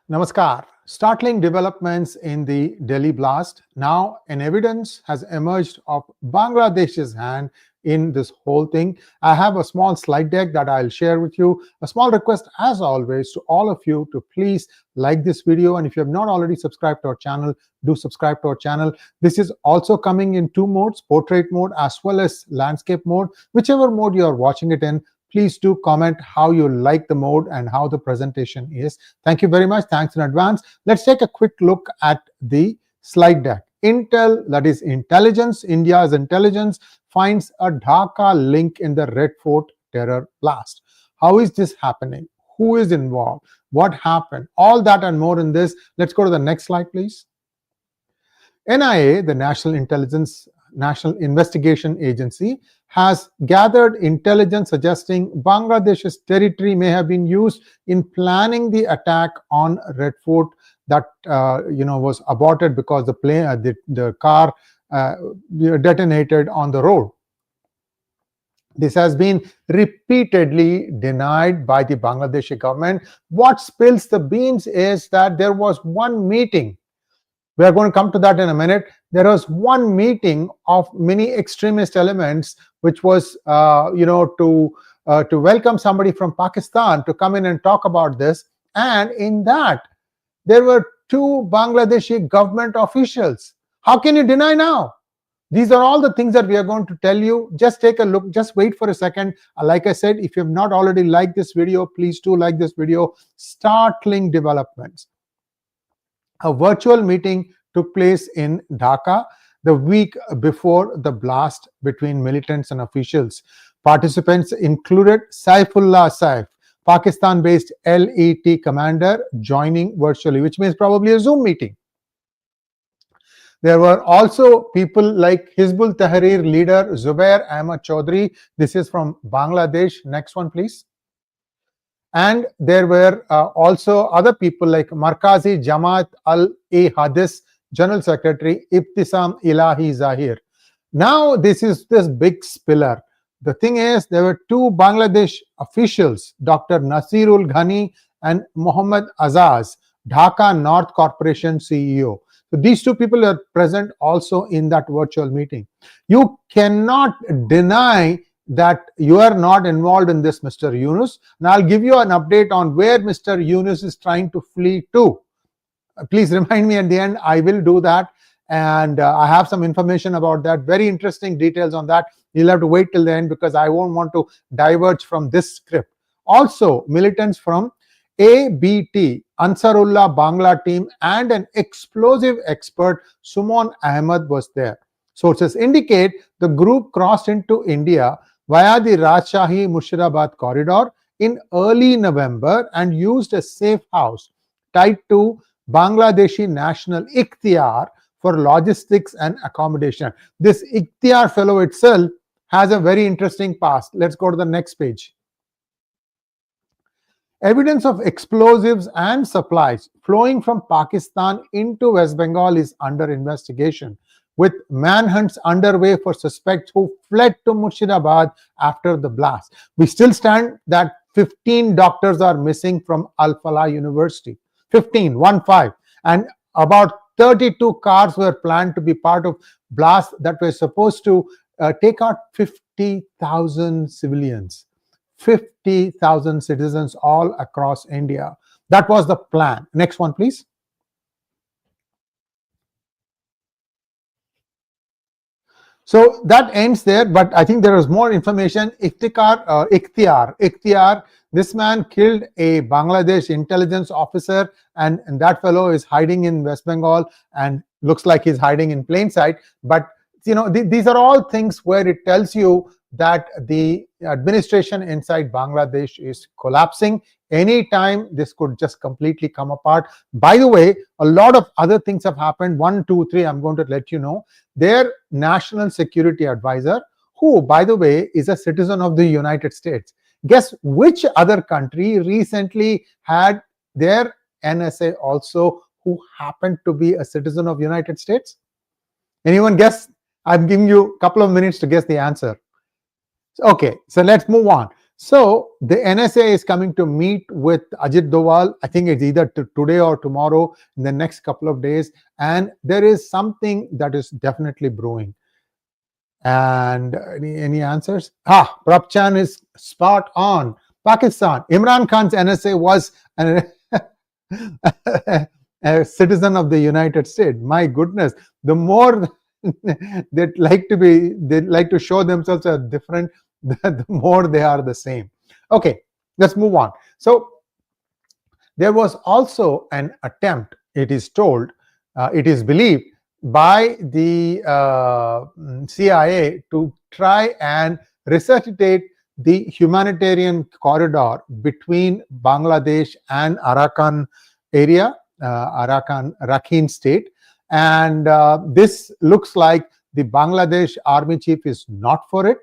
Namaskar. Startling developments in the Delhi blast. Now, an evidence has emerged of Bangladesh's hand in this whole thing. I have a small slide deck that I'll share with you. A small request, as always, to all of you to please like this video. And if you have not already subscribed to our channel, do subscribe to our channel. This is also coming in two modes, portrait mode as well as landscape mode. Whichever mode you are watching it in, please do comment how you like the mode and how the presentation is. Thank you very much. Thanks in advance. Let's take a quick look at the slide deck. Intel, that is intelligence, India's intelligence, finds a Dhaka link in the Red Fort terror blast. How is this happening? Who is involved? What happened? All that and more in this. Let's go to the next slide, please. NIA, the National Investigation Agency, has gathered intelligence suggesting Bangladesh's territory may have been used in planning the attack on Red Fort that was aborted because the car detonated on the road. This has been repeatedly denied by the Bangladeshi government. What spills the beans is that there was one meeting. We are going to come to that in a minute. There was one meeting of many extremist elements, which was, to welcome somebody from Pakistan to come in and talk about this. And in that, there were two Bangladeshi government officials. How can you deny now? These are all the things that we are going to tell you. Just take a look. Just wait for a second. Like I said, if you have not already liked this video, please do like this video. Startling developments. A virtual meeting took place in Dhaka the week before the blast between militants and officials. Participants included Saifullah Saif, Pakistan-based LET commander, joining virtually, which means probably a Zoom meeting. There were also people like Hizbul Tahrir leader Zubair Ahmad Chaudhry. This is from Bangladesh. Next one, please. And there were also other people like Markazi Jamaat al-Hadith General Secretary Ibtisam Ilahi Zahir. Now this is this big spiller. The thing is, there were two Bangladesh officials, Dr. Nasirul Ghani and Muhammad Azaz, Dhaka North Corporation CEO. So these two people are present also in that virtual meeting. You cannot deny that you are not involved in this, Mr. Yunus. And I'll give you an update on where Mr. Yunus is trying to flee to. Please remind me at the end. I will do that. And I have some information about that. Very interesting details on that. You'll have to wait till the end because I won't want to diverge from this script. Also, militants from ABT, Ansarullah Bangla team, and an explosive expert, Suman Ahmed, was there. Sources indicate the group crossed into India via the Rajshahi Murshidabad corridor in early November and used a safe house tied to Bangladeshi national Ikhtiar for logistics and accommodation. This Ikhtiar fellow itself has a very interesting past. Let's go to the next page. Evidence of explosives and supplies flowing from Pakistan into West Bengal is under investigation, with manhunts underway for suspects who fled to Murshidabad after the blast. We still stand that 15 doctors are missing from Al-Falah University. 15, 1-5. And about 32 cars were planned to be part of blasts that were supposed to take out 50,000 civilians. 50,000 citizens all across India. That was the plan. Next one, please. So that ends there, but I think there is more information. Ikhtiar, this man killed a Bangladesh intelligence officer, and that fellow is hiding in West Bengal and looks like he's hiding in plain sight. But these are all things where it tells you that the administration inside Bangladesh is collapsing. Anytime this could just completely come apart. By the way, a lot of other things have happened. 1, 2, 3, I'm going to let you know. Their national security advisor, who, by the way, is a citizen of the United States. Guess which other country recently had their NSA also who happened to be a citizen of the United States? Anyone guess? I'm giving you a couple of minutes to guess the answer. Okay, so let's move on. So the NSA is coming to meet with Ajit Doval. I think it's either today or tomorrow, in the next couple of days. And there is something that is definitely brewing. And any answers? Prabchan is spot on. Pakistan. Imran Khan's NSA was an, a citizen of the United States. My goodness, the more they like to show themselves as different, the more they are the same. Okay, let's move on. So there was also an attempt, it is told, it is believed, by the CIA to try and resuscitate the humanitarian corridor between Bangladesh and Arakan area, Rakhine state. And this looks like the Bangladesh army chief is not for it,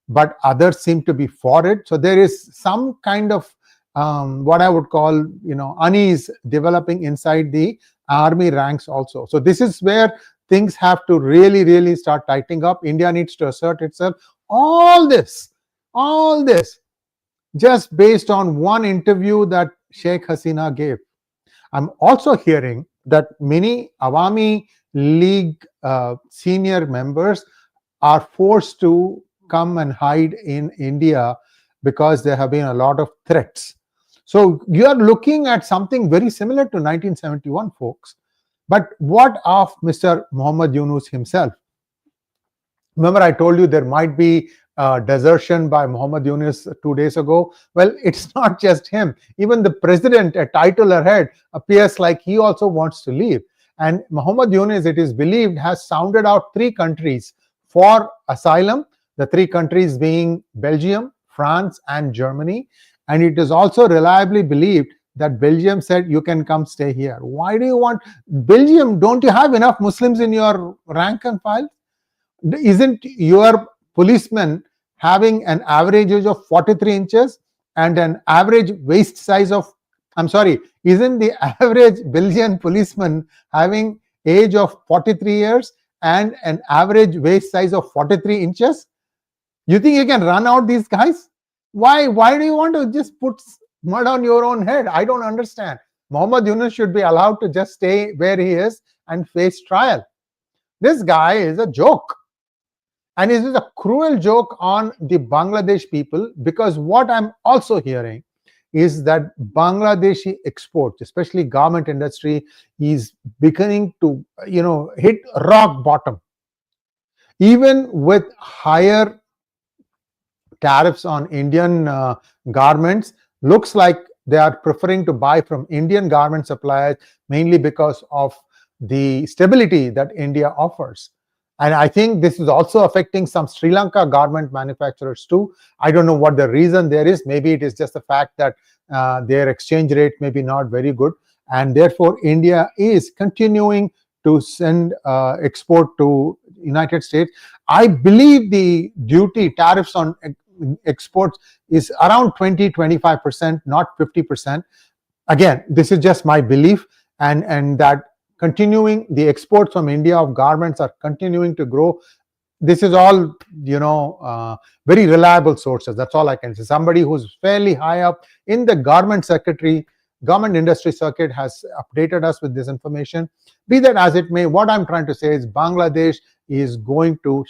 but others seem to be for it. So there is some kind of what I would call, unease developing inside the army ranks also. So this is where things have to really, really start tightening up. India needs to assert itself. All this, just based on one interview that Sheikh Hasina gave. I'm also hearing that many Awami League senior members are forced to come and hide in India because there have been a lot of threats. So you are looking at something very similar to 1971, folks. But what of Mr. Muhammad Yunus himself? Remember, I told you there might be desertion by Muhammad Yunus 2 days ago. Well, it's not just him. Even the president, a title ahead, appears like he also wants to leave. And Muhammad Yunus, it is believed, has sounded out 3 countries for asylum, the 3 countries being Belgium, France, and Germany. And it is also reliably believed that Belgium said, you can come stay here. Why do you want Belgium? Don't you have enough Muslims in your rank and file? Isn't your policeman having an average age of 43 inches and an average waist size of, isn't the average Belgian policeman having age of 43 years and an average waist size of 43 inches? You think you can run out these guys? Why do you want to just put mud on your own head? I don't understand. Muhammad Yunus should be allowed to just stay where he is and face trial. This guy is a joke. And it is a cruel joke on the Bangladesh people, because what I'm also hearing is that Bangladeshi exports, especially garment industry, is beginning to, hit rock bottom. Even with higher tariffs on Indian garments, looks like they are preferring to buy from Indian garment suppliers, mainly because of the stability that India offers. And I think this is also affecting some Sri Lanka garment manufacturers too. I don't know what the reason there is. Maybe it is just the fact that their exchange rate may be not very good. And therefore, India is continuing to send export to United States. I believe the duty tariffs on exports is around 20-25%, not 50%. Again, this is just my belief, and that continuing the exports from India of garments are continuing to grow. This is all, very reliable sources. That's all I can say. Somebody who's fairly high up in the garment industry circuit has updated us with this information. Be that as it may, what I'm trying to say is Bangladesh is going to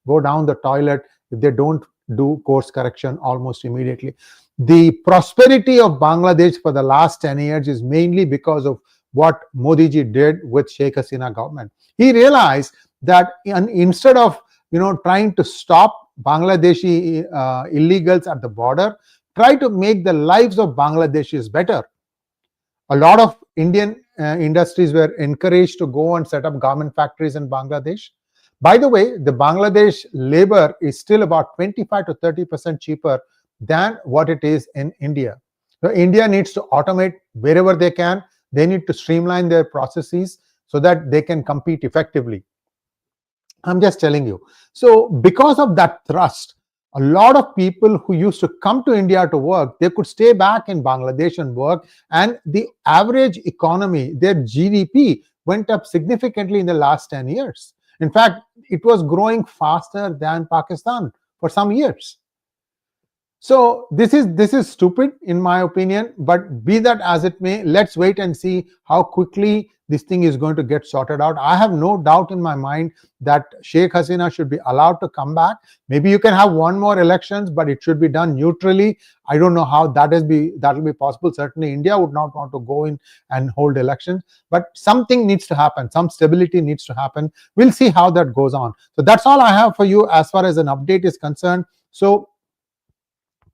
go down the toilet if they don't do course correction almost immediately. The prosperity of Bangladesh for the last 10 years is mainly because of what Modi ji did with Sheikh Hasina government. He realized that instead of trying to stop Bangladeshi illegals at the border, try to make the lives of Bangladeshis better. A lot of Indian industries were encouraged to go and set up garment factories in Bangladesh. By the way, the Bangladesh labor is still about 25 to 30% cheaper than what it is in India. So India needs to automate wherever they can. They need to streamline their processes so that they can compete effectively. I'm just telling you. So because of that thrust, a lot of people who used to come to India to work, they could stay back in Bangladesh and work. And the average economy, their GDP, went up significantly in the last 10 years. In fact, it was growing faster than Pakistan for some years. So this is stupid in my opinion, but be that as it may, let's wait and see how quickly this thing is going to get sorted out. I have no doubt in my mind that Sheikh Hasina should be allowed to come back. Maybe you can have one more elections, but it should be done neutrally. I don't know how that will be possible. Certainly India would not want to go in and hold elections, but something needs to happen. Some stability needs to happen. We'll see how that goes on. So that's all I have for you as far as an update is concerned. So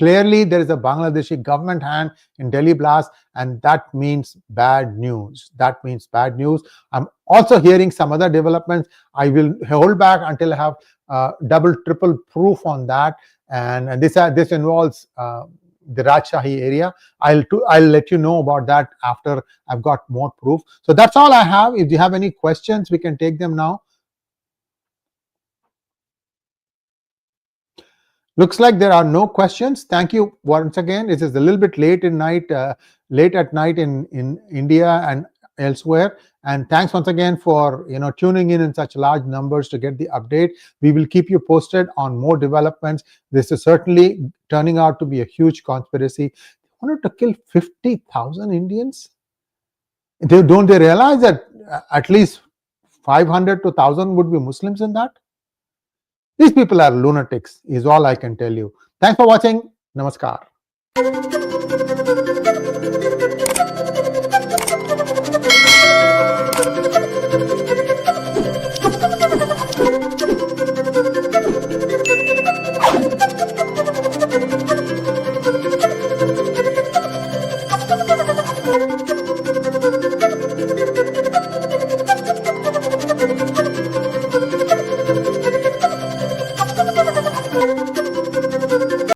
clearly, there is a Bangladeshi government hand in Delhi blast, and that means bad news. That means bad news. I'm also hearing some other developments. I will hold back until I have double, triple proof on that. And this involves the Rajshahi area. I'll let you know about that after I've got more proof. So that's all I have. If you have any questions, we can take them now. Looks like there are no questions. Thank you once again. It is a little bit late at night in India and elsewhere. And thanks once again for tuning in such large numbers to get the update. We will keep you posted on more developments. This is certainly turning out to be a huge conspiracy. They wanted to kill 50,000 Indians. Don't they realize that at least 500 to 1,000 would be Muslims in that? These people are lunatics, is all I can tell you. Thanks for watching. Namaskar.